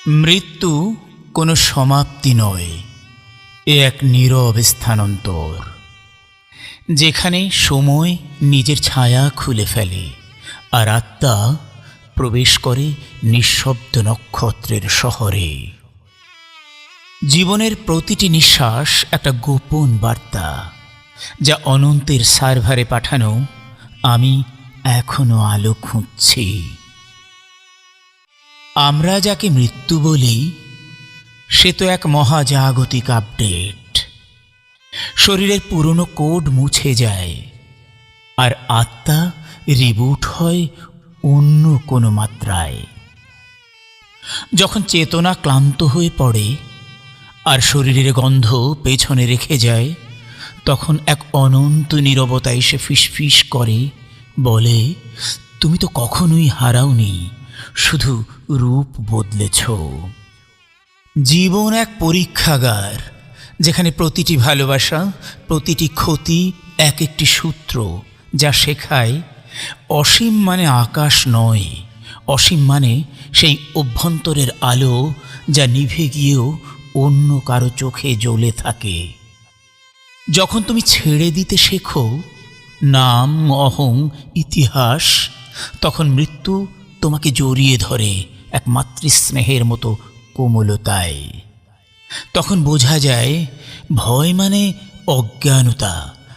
মৃত্যু কোনো সমাপ্তি নয়, এ এক নীরব স্থানান্তর, যেখানে সময় নিজের ছায়া খুলে ফেলে আর আত্মা প্রবেশ করে নিঃশব্দ নক্ষত্রের শহরে। জীবনের প্রতিটি নিঃশ্বাস একটা গোপন বার্তা, যা অনন্তের সার্ভারে পাঠানো আমি এখনো আলো খুঁজছি। আমরা যাকে মৃত্যু বলি, সে তো এক মহাজাগতিক আপডেট। শরীরের পুরনো কোড মুছে যায় আর আত্মা রিবুট হয় অন্য কোনো মাত্রায়। যখন চেতনা ক্লান্ত হয়ে পড়ে আর শরীরের গন্ধ পেছনে রেখে যায়, তখন এক অনন্ত নীরবতা এসে ফিসফিস করে, বলে, তুমি তো কখনোই হারাওনি, শুধু রূপ বদলেছ। জীবন এক পরীক্ষাগার, যেখানে প্রতিটি ভালোবাসা, প্রতিটি ক্ষতি এক একটি সূত্র, যা শেখায় অসীম মানে আকাশ নয়, অসীম মানে সেই অভ্যন্তরের আলো যা নিভে গিয়েও অন্য কারো চোখে জ্বলে থাকে। যখন তুমি ছেড়ে দিতে শেখো নাম, অহং, ইতিহাস, তখন মৃত্যু তোমাকে জড়িয়ে ধরে এক মাতৃস্নেহের মতো কোমলতায়। তখন বোঝা যায় ভয় মানে অজ্ঞানতা,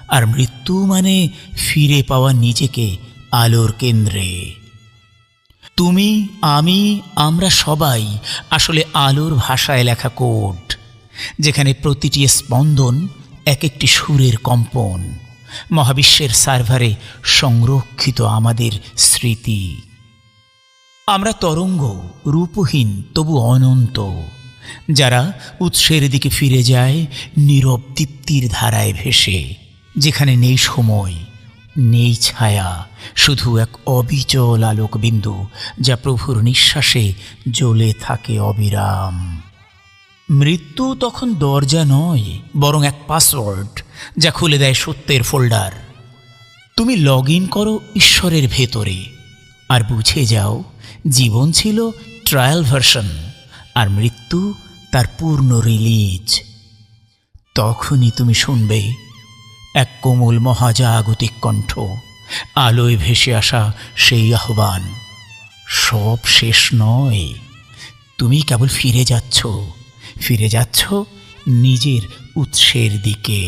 আর মৃত্যু মানে ফিরে পাওয়া নিজেকে আলোর কেন্দ্রে। তুমি, আমি, আমরা সবাই আসলে আলোর ভাষায় লেখা কোড, যেখানে প্রতিটি স্পন্দন এক একটি সুরের কম্পন, মহাবিশ্বের সার্ভারে সংরক্ষিত আমাদের স্মৃতি। আমরা তরঙ্গ, রূপহীন তবু অনন্ত, যারা উৎসের দিকে ফিরে যায় নীরব দীপ্তির ধারায় ভেসে, যেখানে নেই সময়, নেই ছায়া, শুধু এক অবিচল আলোকবিন্দু যা প্রভুর নিঃশ্বাসে জ্বলে থাকে অবিরাম। মৃত্যু তখন দরজা নয়, বরং এক পাসওয়ার্ড যা খুলে দেয় সত্যের ফোল্ডার। তুমি লগ ইন করো ঈশ্বরের ভেতরে আর বুঝে যাও জীবন ছিল ট্রায়াল ভার্সন আর মৃত্যু তার পূর্ণ রিলিজ। তখনই তুমি শুনবে এক কোমল মহাজাগতিক কণ্ঠ, আলোয় ভেসে আসা সেই আহ্বান, সব শেষ নয়, তুমি কেবল ফিরে যাচ্ছ নিজের উৎসের দিকে।